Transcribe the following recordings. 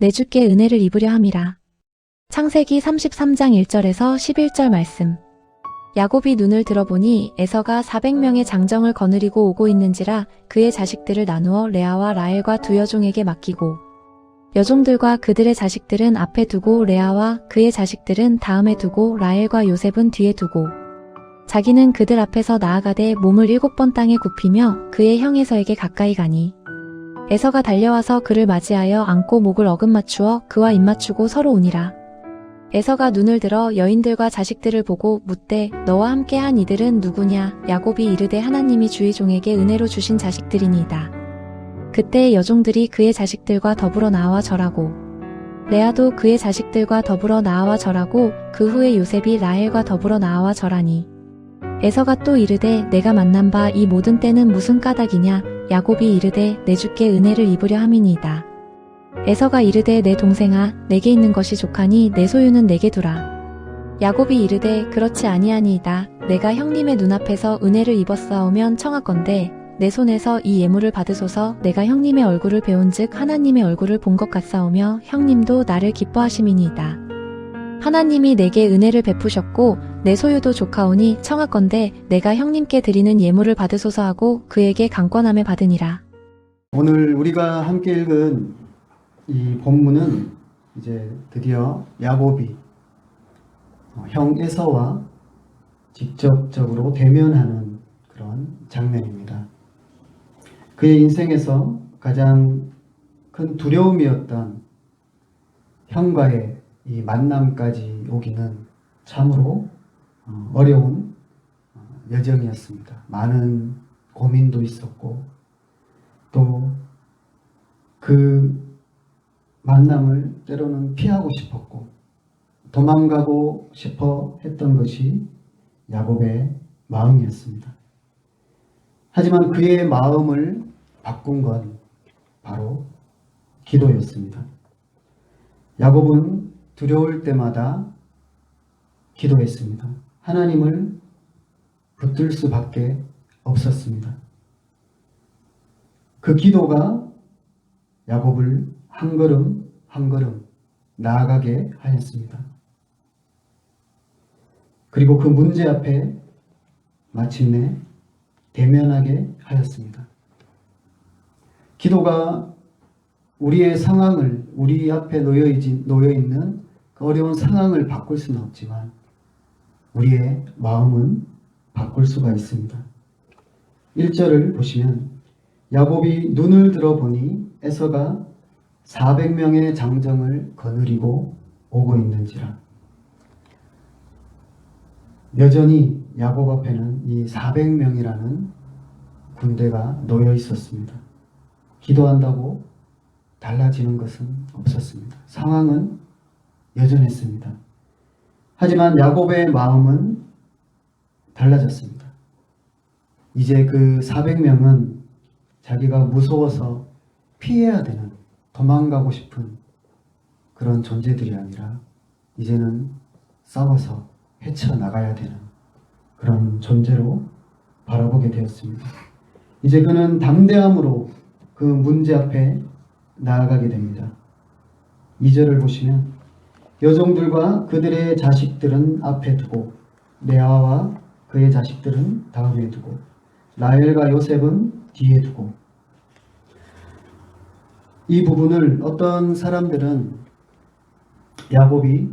내 주께 은혜를 입으려 함이라. 창세기 33장 1절에서 11절 말씀. 야곱이 눈을 들어보니 에서가 400명의 장정을 거느리고 오고 있는지라 그의 자식들을 나누어 레아와 라헬과 두 여종에게 맡기고 여종들과 그들의 자식들은 앞에 두고 레아와 그의 자식들은 다음에 두고 라헬과 요셉은 뒤에 두고 자기는 그들 앞에서 나아가되 몸을 7번 땅에 굽히며 그의 형 에서에게 가까이 가니 에서가 달려와서 그를 맞이하여 안고 목을 어긋맞추어 그와 입맞추고 서로 우니라. 에서가 눈을 들어 여인들과 자식들을 보고 묻되 너와 함께한 이들은 누구냐? 야곱이 이르되 하나님이 주의 종에게 은혜로 주신 자식들이니이다. 그때 여종들이 그의 자식들과 더불어 나와 절하고 레아도 그의 자식들과 더불어 나와 절하고 그 후에 요셉이 라헬과 더불어 나와 절하니 에서가 또 이르되 내가 만난 바 이 모든 때는 무슨 까닭이냐? 야곱이 이르되 내 주께 은혜를 입으려 함이니이다. 에서가 이르되 내 동생아 내게 있는 것이 족하니 내 소유는 내게 두라. 야곱이 이르되 그렇지 아니하니이다. 내가 형님의 눈앞에서 은혜를 입었사오면 청하건대 내 손에서 이 예물을 받으소서. 내가 형님의 얼굴을 배운즉 하나님의 얼굴을 본 것 같사오며 형님도 나를 기뻐하심이니이다. 하나님이 내게 은혜를 베푸셨고 내 소유도 족하오니 청하건대 내가 형님께 드리는 예물을 받으소서 하고 그에게 강권함에 받으니라. 오늘 우리가 함께 읽은 이 본문은 이제 드디어 야곱이 형 에서와 직접적으로 대면하는 그런 장면입니다. 그의 인생에서 가장 큰 두려움이었던 형과의 이 만남까지 오기는 참으로 어려운 여정이었습니다. 많은 고민도 있었고 또 그 만남을 때로는 피하고 싶었고 도망가고 싶어 했던 것이 야곱의 마음이었습니다. 하지만 그의 마음을 바꾼 건 바로 기도였습니다. 야곱은 두려울 때마다 기도했습니다. 하나님을 붙들 수밖에 없었습니다. 그 기도가 야곱을 한 걸음 한 걸음 나아가게 하였습니다. 그리고 그 문제 앞에 마침내 대면하게 하였습니다. 기도가 우리의 상황을, 우리 앞에 놓여있는 그 어려운 상황을 바꿀 수는 없지만 우리의 마음은 바꿀 수가 있습니다. 1절을 보시면 야곱이 눈을 들어보니 에서가 400명의 장정을 거느리고 오고 있는지라. 여전히 야곱 앞에는 이 400명이라는 군대가 놓여 있었습니다. 기도한다고 달라지는 것은 없었습니다. 상황은 여전했습니다. 하지만 야곱의 마음은 달라졌습니다. 이제 그 400명은 자기가 무서워서 피해야 되는, 도망가고 싶은 그런 존재들이 아니라 이제는 싸워서 헤쳐나가야 되는 그런 존재로 바라보게 되었습니다. 이제 그는 담대함으로 그 문제 앞에 나아가게 됩니다. 2절을 보시면 여종들과 그들의 자식들은 앞에 두고 레아와 그의 자식들은 다음에 두고 라헬과 요셉은 뒤에 두고. 이 부분을 어떤 사람들은 야곱이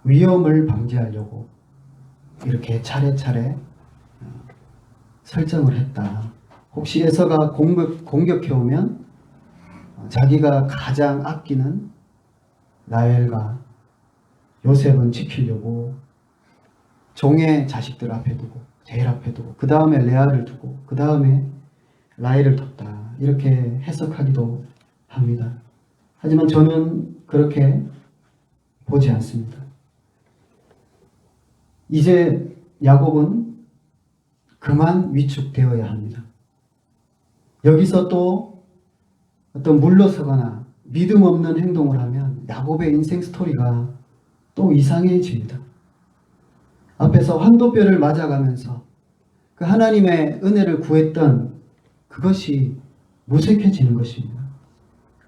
위험을 방지하려고 이렇게 차례차례 설정을 했다. 혹시 에서가 공격해오면 자기가 가장 아끼는 라헬과 요셉은 지키려고 종의 자식들 앞에 두고 제일 앞에 두고 그 다음에 레아를 두고 그 다음에 라헬을 뒀다. 이렇게 해석하기도 합니다. 하지만 저는 그렇게 보지 않습니다. 이제 야곱은 그만 위축되어야 합니다. 여기서 또 어떤 물러서거나 믿음 없는 행동을 하면 야곱의 인생 스토리가 또 이상해집니다. 앞에서 환도뼈를 맞아가면서 그 하나님의 은혜를 구했던 그것이 무색해지는 것입니다.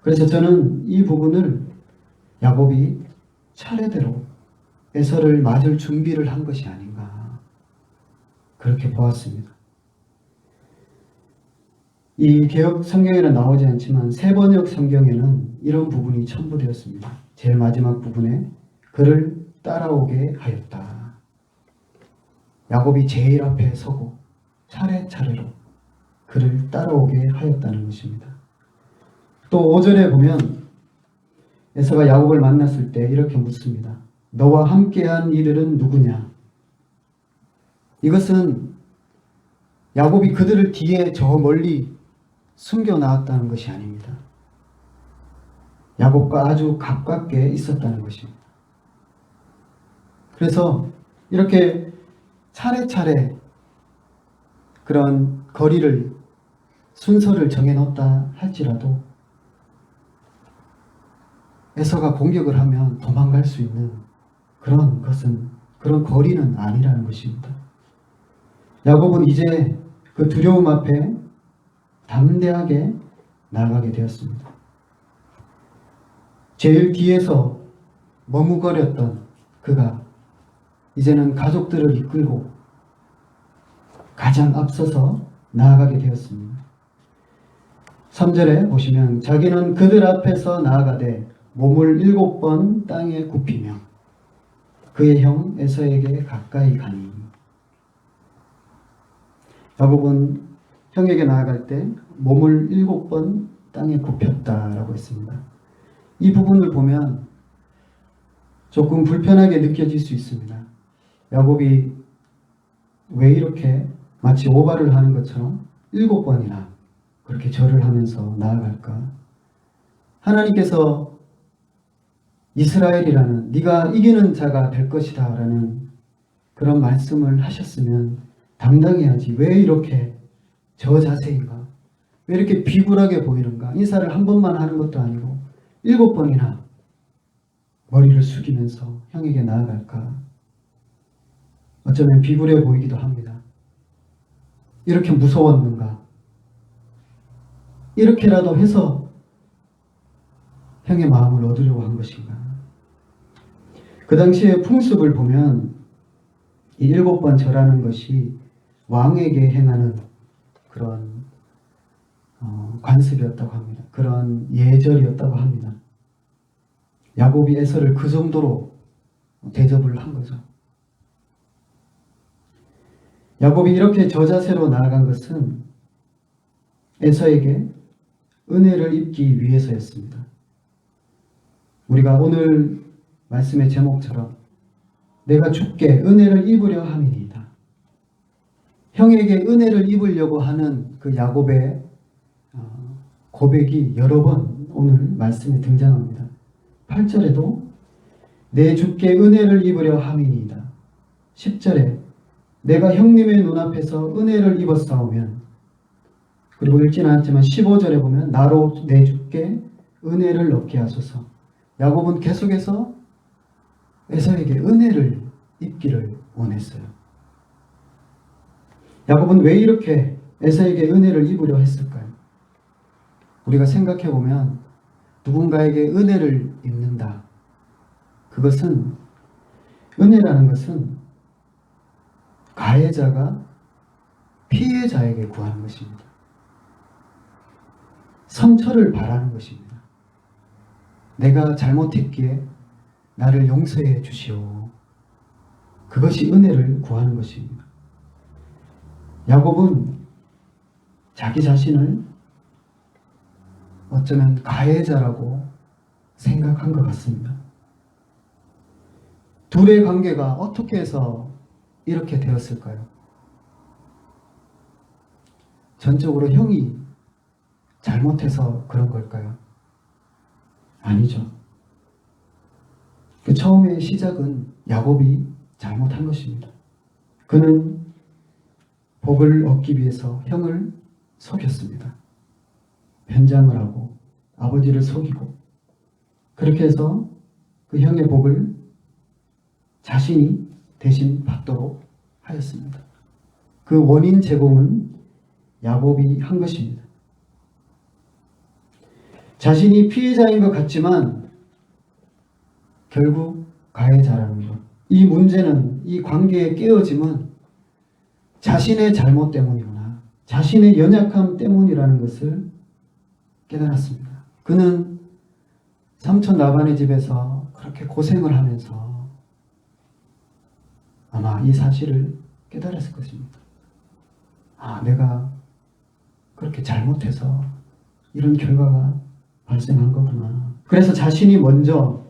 그래서 저는 이 부분을 야곱이 차례대로 에서를 맞을 준비를 한 것이 아닌가 그렇게 보았습니다. 이 개역 성경에는 나오지 않지만 세번역 성경에는 이런 부분이 첨부되었습니다. 제일 마지막 부분에 그를 따라오게 하였다. 야곱이 제일 앞에 서고 차례차례로 그를 따라오게 하였다는 것입니다. 또 5절에 보면 에서가 야곱을 만났을 때 이렇게 묻습니다. 너와 함께한 이들은 누구냐? 이것은 야곱이 그들을 뒤에 저 멀리 숨겨 나왔다는 것이 아닙니다. 야곱과 아주 가깝게 있었다는 것입니다. 그래서 이렇게 차례차례 그런 거리를 순서를 정해놓았다 할지라도 에서가 공격을 하면 도망갈 수 있는 그런 거리는 아니라는 것입니다. 야곱은 이제 그 두려움 앞에 담대하게 나아가게 되었습니다. 제일 뒤에서 머뭇거렸던 그가 이제는 가족들을 이끌고 가장 앞서서 나아가게 되었습니다. 3절에 보시면 자기는 그들 앞에서 나아가되 몸을 7번 땅에 굽히며 그의 형 에서에게 가까이 가니. 야곱은 형에게 나아갈 때 몸을 7번 땅에 굽혔다라고 했습니다. 이 부분을 보면 조금 불편하게 느껴질 수 있습니다. 야곱이 왜 이렇게 마치 오바를 하는 것처럼 7번이나 그렇게 절을 하면서 나아갈까? 하나님께서 이스라엘이라는 네가 이기는 자가 될 것이다 라는 그런 말씀을 하셨으면 당당해야지. 왜 이렇게 저 자세인가? 왜 이렇게 비굴하게 보이는가? 인사를 한 번만 하는 것도 아니고 7번이나 머리를 숙이면서 형에게 나아갈까? 어쩌면 비굴해 보이기도 합니다. 이렇게 무서웠는가? 이렇게라도 해서 형의 마음을 얻으려고 한 것인가? 그 당시의 풍습을 보면 이 7번 절하는 것이 왕에게 행하는 그런 관습이었다고 합니다. 그런 예절이었다고 합니다. 야곱이 에서를 그 정도로 대접을 한 거죠. 야곱이 이렇게 저 자세로 나아간 것은 에서에게 은혜를 입기 위해서였습니다. 우리가 오늘 말씀의 제목처럼 내가 주께 은혜를 입으려 함이니이다. 형에게 은혜를 입으려고 하는 그 야곱의 고백이 여러 번 오늘 말씀에 등장합니다. 8절에도 내 주께 은혜를 입으려 함이니이다. 10절에 내가 형님의 눈앞에서 은혜를 입었사오면, 그리고 읽지는 않았지만 15절에 보면 나로 내 주께 은혜를 얻게 하소서. 야곱은 계속해서 에서에게 은혜를 입기를 원했어요. 야곱은 왜 이렇게 에서에게 은혜를 입으려 했을까요? 우리가 생각해 보면 누군가에게 은혜를 입는다. 그것은, 은혜라는 것은 가해자가 피해자에게 구하는 것입니다. 성처를 바라는 것입니다. 내가 잘못했기에 나를 용서해 주시오. 그것이 은혜를 구하는 것입니다. 야곱은 자기 자신을 어쩌면 가해자라고 생각한 것 같습니다. 둘의 관계가 어떻게 해서 이렇게 되었을까요? 전적으로 형이 잘못해서 그런 걸까요? 아니죠. 그 처음의 시작은 야곱이 잘못한 것입니다. 그는 복을 얻기 위해서 형을 속였습니다. 변장을 하고 아버지를 속이고, 그렇게 해서 그 형의 복을 자신이 대신 받도록 하였습니다. 그 원인 제공은 야곱이 한 것입니다. 자신이 피해자인 것 같지만 결국 가해자라는 것. 이 문제는, 이 관계의 깨어짐은 자신의 잘못 때문이구나, 자신의 연약함 때문이라는 것을 깨달았습니다. 그는 삼촌 라반의 집에서 그렇게 고생을 하면서 아마 이 사실을 깨달았을 것입니다. 아, 내가 그렇게 잘못해서 이런 결과가 발생한 거구나. 그래서 자신이 먼저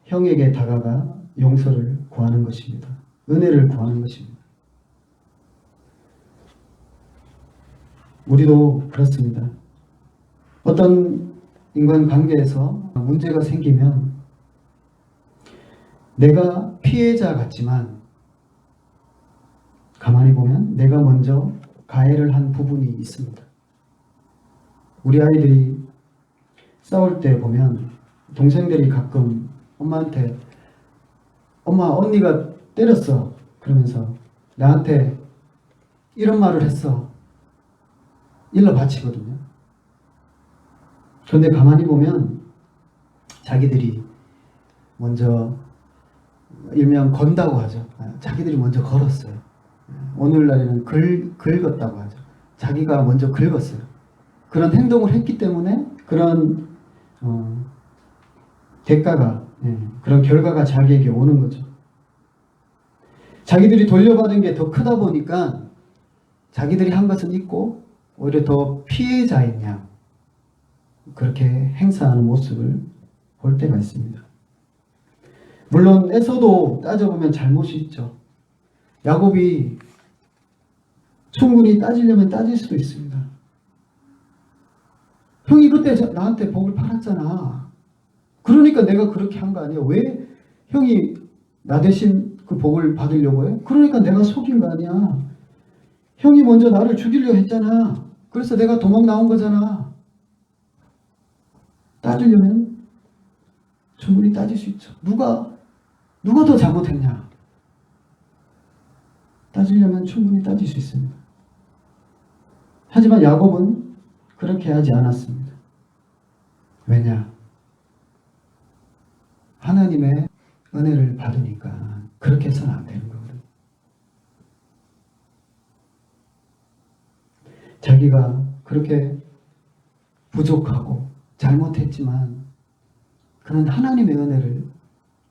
형에게 다가가 용서를 구하는 것입니다. 은혜를 구하는 것입니다. 우리도 그렇습니다. 어떤 인간관계에서 문제가 생기면 내가 피해자 같지만 가만히 보면 내가 먼저 가해를 한 부분이 있습니다. 우리 아이들이 싸울 때 보면 동생들이 가끔 엄마한테 엄마 언니가 때렸어 그러면서 나한테 이런 말을 했어 일러 바치거든요. 그런데 가만히 보면 자기들이 먼저 일명 건다고 하죠. 자기들이 먼저 걸었어요. 오늘날에는 긁었다고 하죠. 자기가 먼저 긁었어요. 그런 행동을 했기 때문에 그런 대가가, 그런 결과가 자기에게 오는 거죠. 자기들이 돌려받은 게 더 크다 보니까 자기들이 한 것은 있고 오히려 더 피해자인 양 그렇게 행사하는 모습을 볼 때가 있습니다. 물론 에서도 따져보면 잘못이 있죠. 야곱이 충분히 따지려면 따질 수도 있습니다. 형이 그때 나한테 복을 팔았잖아. 그러니까 내가 그렇게 한 거 아니야. 왜 형이 나 대신 그 복을 받으려고 해? 그러니까 내가 속인 거 아니야. 형이 먼저 나를 죽이려 했잖아. 그래서 내가 도망 나온 거잖아. 따지려면 충분히 따질 수 있죠. 누가 더 잘못했냐? 따지려면 충분히 따질 수 있습니다. 하지만 야곱은 그렇게 하지 않았습니다. 왜냐? 하나님의 은혜를 받으니까 그렇게 해서는 안 되는 거거든요. 자기가 그렇게 부족하고 잘못했지만 그는 하나님의 은혜를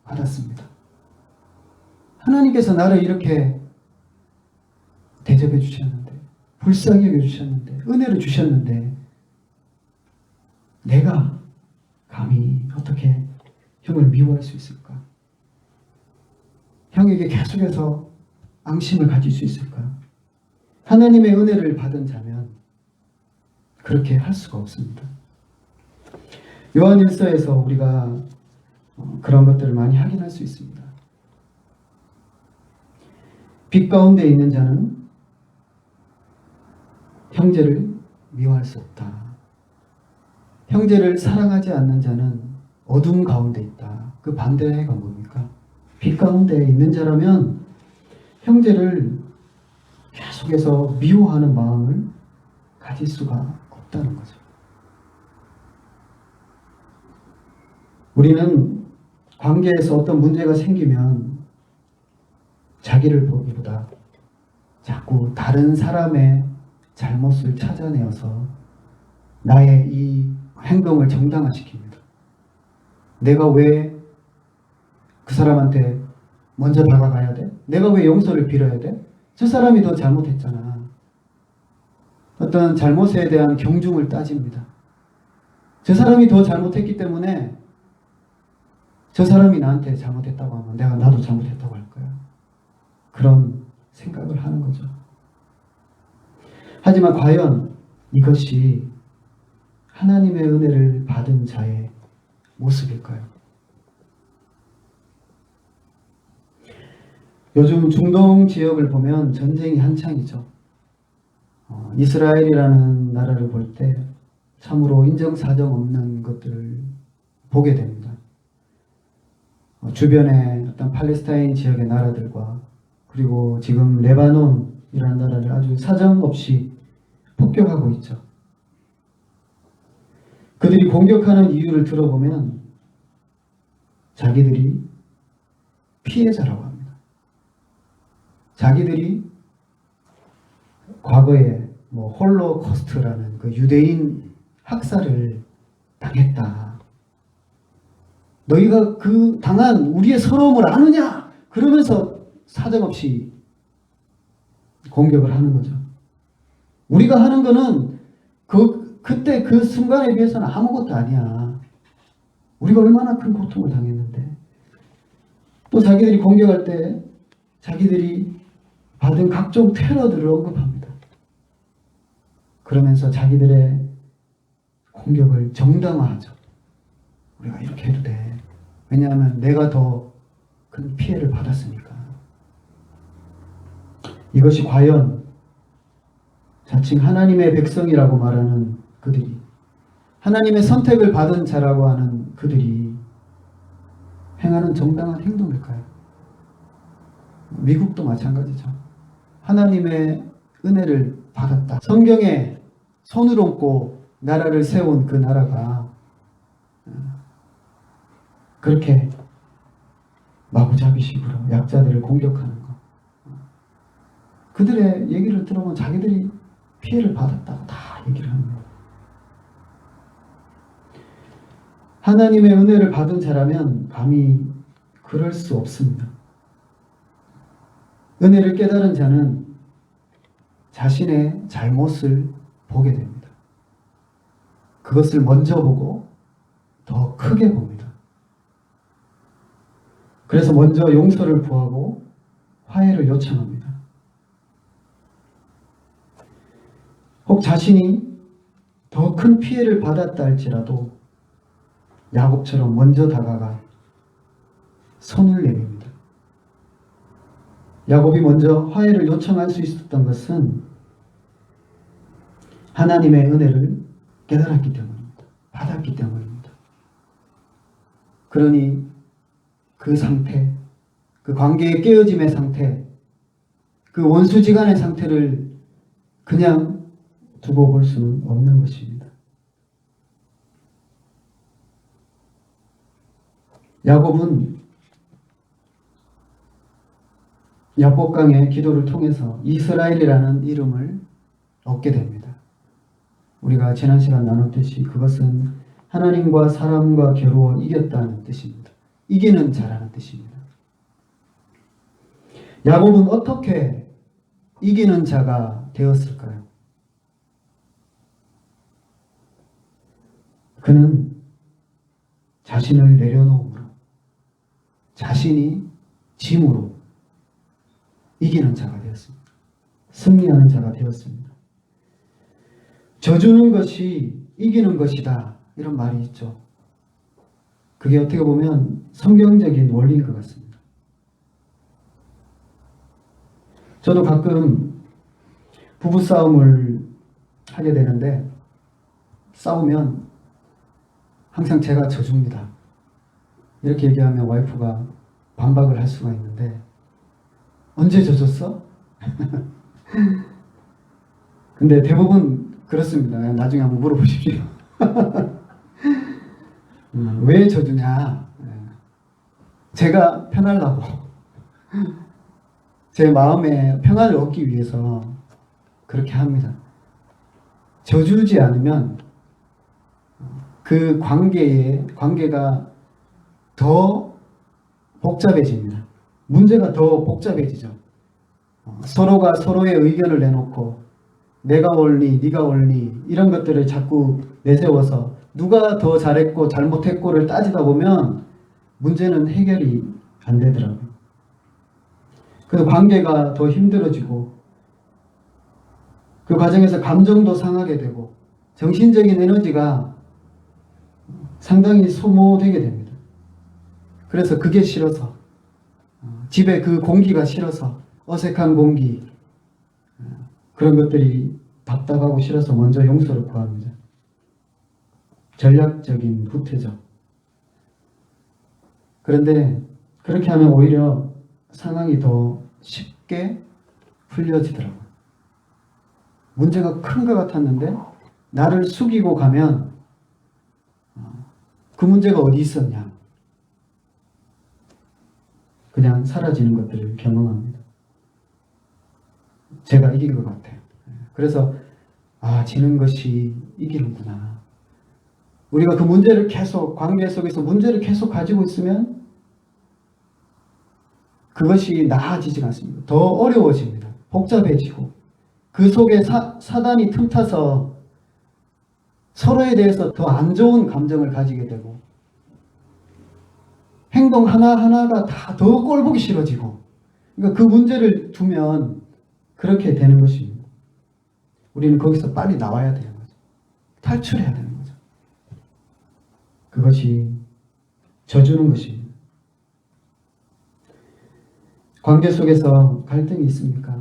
받았습니다. 하나님께서 나를 이렇게 대접해 주셨는데, 불쌍히 여겨 주셨는데, 은혜를 주셨는데 내가 감히 어떻게 형을 미워할 수 있을까? 형에게 계속해서 앙심을 가질 수 있을까? 하나님의 은혜를 받은 자면 그렇게 할 수가 없습니다. 요한일서에서 우리가 그런 것들을 많이 확인할 수 있습니다. 빛 가운데 있는 자는 형제를 미워할 수 없다. 형제를 사랑하지 않는 자는 어둠 가운데 있다. 그 반대가 뭡니까? 빛 가운데 있는 자라면 형제를 계속해서 미워하는 마음을 가질 수가 없다는 거죠. 우리는 관계에서 어떤 문제가 생기면 자기를 보기보다 자꾸 다른 사람의 잘못을 찾아내어서 나의 이 행동을 정당화시킵니다. 내가 왜 그 사람한테 먼저 다가가야 돼? 내가 왜 용서를 빌어야 돼? 저 사람이 더 잘못했잖아. 어떤 잘못에 대한 경중을 따집니다. 저 사람이 더 잘못했기 때문에 저 사람이 나한테 잘못했다고 하면 나도 잘못했다고 할 거야. 그런 생각을 하는 거죠. 하지만 과연 이것이 하나님의 은혜를 받은 자의 모습일까요? 요즘 중동 지역을 보면 전쟁이 한창이죠. 이스라엘이라는 나라를 볼 때 참으로 인정사정 없는 것들을 보게 됩니다. 주변의 어떤 팔레스타인 지역의 나라들과 그리고 지금 레바논이라는 나라를 아주 사정없이 폭격하고 있죠. 그들이 공격하는 이유를 들어보면 자기들이 피해자라고 합니다. 자기들이 과거에 홀로코스트라는 그 유대인 학살을 당했다. 너희가 그 당한 우리의 서러움을 아느냐? 그러면서 사정없이 공격을 하는 거죠. 우리가 하는 거는 그때 그 순간에 비해서는 아무것도 아니야. 우리가 얼마나 큰 고통을 당했는데. 또 자기들이 공격할 때 자기들이 받은 각종 테러들을 언급합니다. 그러면서 자기들의 공격을 정당화하죠. 우리가 이렇게 해도 돼. 왜냐하면 내가 더 큰 피해를 받았으니까. 이것이 과연 자칭 하나님의 백성이라고 말하는 그들이, 하나님의 선택을 받은 자라고 하는 그들이 행하는 정당한 행동일까요? 미국도 마찬가지죠. 하나님의 은혜를 받았다. 성경에 손을 얹고 나라를 세운 그 나라가 그렇게 마구잡이식으로 약자들을 공격하는 것. 그들의 얘기를 들어보면 자기들이 피해를 받았다고 다 얘기를 합니다. 하나님의 은혜를 받은 자라면 감히 그럴 수 없습니다. 은혜를 깨달은 자는 자신의 잘못을 보게 됩니다. 그것을 먼저 보고 더 크게 봅니다. 그래서 먼저 용서를 구하고 화해를 요청합니다. 혹 자신이 더 큰 피해를 받았다 할지라도 야곱처럼 먼저 다가가 손을 내밉니다. 야곱이 먼저 화해를 요청할 수 있었던 것은 하나님의 은혜를 깨달았기 때문입니다. 받았기 때문입니다. 그러니 그 상태, 그 관계의 깨어짐의 상태, 그 원수지간의 상태를 그냥 두고 볼 수는 없는 것입니다. 야곱은 야복강의 기도를 통해서 이스라엘이라는 이름을 얻게 됩니다. 우리가 지난 시간 나눴듯이 그것은 하나님과 사람과 겨루어 이겼다는 뜻입니다. 이기는 자라는 뜻입니다. 야곱은 어떻게 이기는 자가 되었을까요? 그는 자신을 내려놓음으로, 자신이 짐으로 이기는 자가 되었습니다. 승리하는 자가 되었습니다. 져주는 것이 이기는 것이다, 이런 말이 있죠. 그게 어떻게 보면 성경적인 원리인 것 같습니다. 저도 가끔 부부싸움을 하게 되는데 싸우면 항상 제가 져줍니다. 이렇게 얘기하면 와이프가 반박을 할 수가 있는데 언제 져줬어? 근데 대부분 그렇습니다. 나중에 한번 물어보십시오. 왜 져주냐? 제가 편하려고, 제 마음에 평안을 얻기 위해서 그렇게 합니다. 져주지 않으면 그 관계가 더 복잡해집니다. 문제가 더 복잡해지죠. 서로가 서로의 의견을 내놓고 내가 옳니 네가 옳니 이런 것들을 자꾸 내세워서 누가 더 잘했고 잘못했고를 따지다 보면 문제는 해결이 안 되더라고요. 그래서 관계가 더 힘들어지고 그 과정에서 감정도 상하게 되고 정신적인 에너지가 상당히 소모되게 됩니다. 그래서 그게 싫어서, 집에 그 공기가 싫어서, 어색한 공기, 그런 것들이 답답하고 싫어서 먼저 용서를 구합니다. 전략적인 후퇴죠. 그런데 그렇게 하면 오히려 상황이 더 쉽게 풀려지더라고요. 문제가 큰 것 같았는데 나를 숙이고 가면 그 문제가 어디 있었냐? 그냥 사라지는 것들을 경험합니다. 제가 이긴 것 같아요. 그래서 지는 것이 이기는구나. 우리가 그 문제를 계속, 관계 속에서 문제를 계속 가지고 있으면 그것이 나아지지 않습니다. 더 어려워집니다. 복잡해지고 그 속에 사단이 틈타서 서로에 대해서 더 안 좋은 감정을 가지게 되고 행동 하나하나가 다 더 꼴보기 싫어지고, 그러니까 그 문제를 두면 그렇게 되는 것입니다. 우리는 거기서 빨리 나와야 되는 거죠. 탈출해야 되는 거죠. 그것이 져주는 것입니다. 관계 속에서 갈등이 있습니까?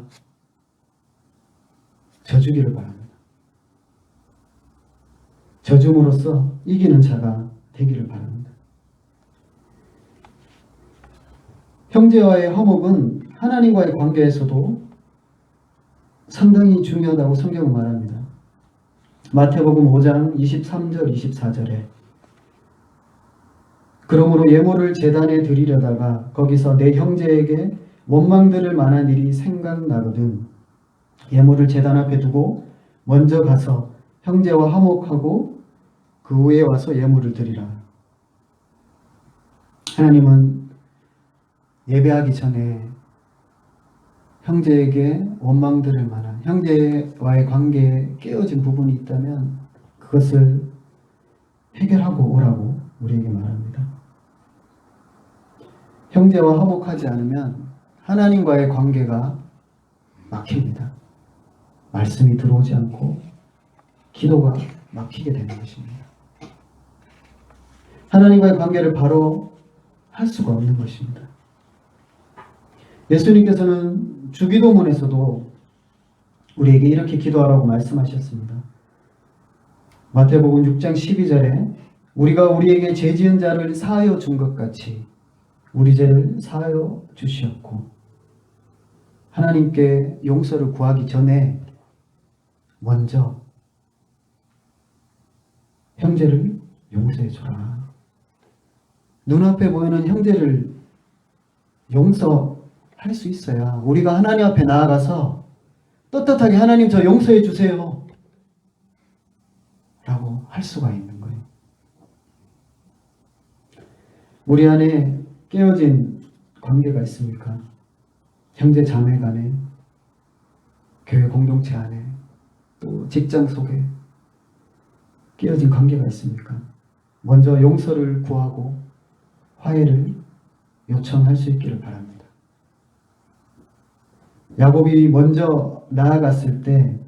져주기를 바랍니다. 져줌으로써 이기는 자가 되기를 바랍니다. 형제와의 화목은 하나님과의 관계에서도 상당히 중요하다고 성경은 말합니다. 마태복음 5장 23절 24절에 그러므로 예물을 제단에 드리려다가 거기서 내 형제에게 원망 들을 만한 일이 생각나거든 예물을 제단 앞에 두고 먼저 가서 형제와 화목하고 그 후에 와서 예물을 드리라. 하나님은 예배하기 전에 형제에게 원망 들을 만한, 형제와의 관계에 깨어진 부분이 있다면 그것을 해결하고 오라고 우리에게 말합니다. 형제와 화목하지 않으면 하나님과의 관계가 막힙니다. 말씀이 들어오지 않고 기도가 막히게 되는 것입니다. 하나님과의 관계를 바로 할 수가 없는 것입니다. 예수님께서는 주기도문에서도 우리에게 이렇게 기도하라고 말씀하셨습니다. 마태복음 6장 12절에 우리가 우리에게 죄 지은 자를 사하여 준 것 같이 우리 죄를 사하여 주시옵고, 하나님께 용서를 구하기 전에 먼저 형제를 용서해 줘라. 눈앞에 보이는 형제를 용서할 수 있어야 우리가 하나님 앞에 나아가서 떳떳하게 하나님 저 용서해 주세요 라고 할 수가 있는 거예요. 우리 안에 깨어진 관계가 있습니까? 형제 자매 간에, 교회 공동체 안에, 또 직장 속에 깨어진 관계가 있습니까? 먼저 용서를 구하고 화해를 요청할 수 있기를 바랍니다. 야곱이 먼저 나아갔을 때,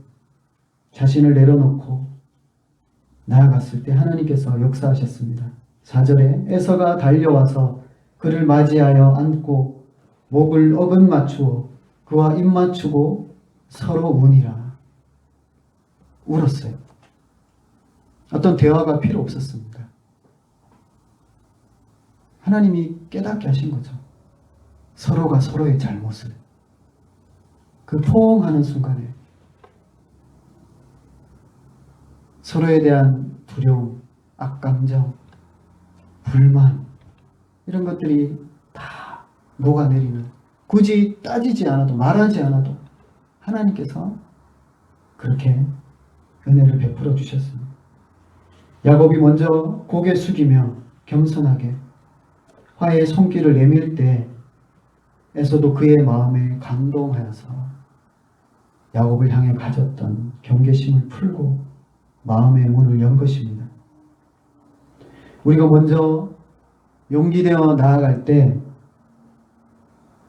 자신을 내려놓고 나아갔을 때 하나님께서 역사하셨습니다. 4절에 에서가 달려와서 그를 맞이하여 안고 목을 어긋 맞추어 그와 입 맞추고 서로 우니라. 울었어요. 어떤 대화가 필요 없었습니다. 하나님이 깨닫게 하신 거죠. 서로가 서로의 잘못을. 그 포옹하는 순간에 서로에 대한 두려움, 악감정, 불만, 이런 것들이 다 녹아내리는, 굳이 따지지 않아도, 말하지 않아도 하나님께서 그렇게 은혜를 베풀어 주셨습니다. 야곱이 먼저 고개 숙이며 겸손하게 화해의 손길을 내밀 때 에서도 그의 마음에 감동하여서 야곱을 향해 가졌던 경계심을 풀고 마음의 문을 연 것입니다. 우리가 먼저 용기되어 나아갈 때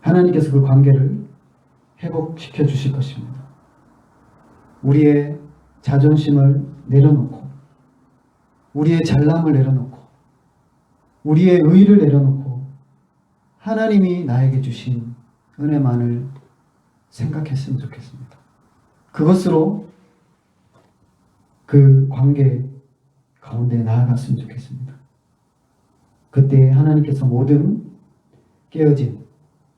하나님께서 그 관계를 회복시켜 주실 것입니다. 우리의 자존심을 내려놓고, 우리의 잘남을 내려놓고, 우리의 의의를 내려놓고 하나님이 나에게 주신 은혜만을 생각했으면 좋겠습니다. 그것으로 그 관계 가운데 나아갔으면 좋겠습니다. 그때 하나님께서 모든 깨어진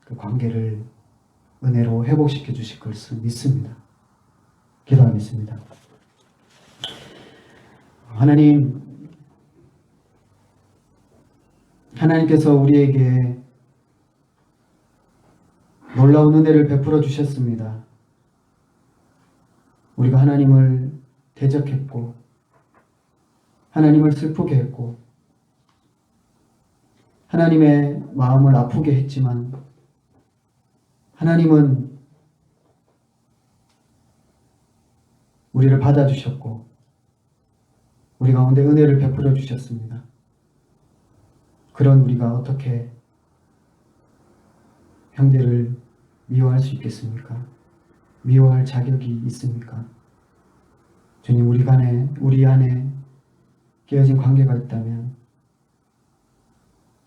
그 관계를 은혜로 회복시켜 주실 것을 믿습니다. 기도하겠습니다. 하나님, 하나님께서 우리에게 놀라운 은혜를 베풀어 주셨습니다. 우리가 하나님을 대적했고 하나님을 슬프게 했고 하나님의 마음을 아프게 했지만 하나님은 우리를 받아주셨고 우리 가운데 은혜를 베풀어 주셨습니다. 그런 우리가 어떻게 형제를 미워할 수 있겠습니까? 미워할 자격이 있습니까? 주님, 우리 안에 깨어진 관계가 있다면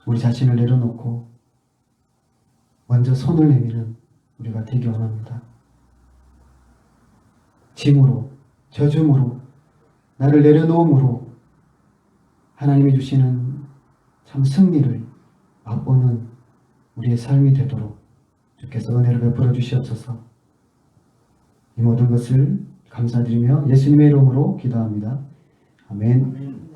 우리 자신을 내려놓고 먼저 손을 내미는 우리가 되기 원합니다. 짐으로, 져줌으로, 나를 내려놓음으로 하나님이 주시는 참 승리를 맛보는 우리의 삶이 되도록 주께서 은혜를 베풀어 주시옵소서. 이 모든 것을 감사드리며 예수님의 이름으로 기도합니다. 아멘.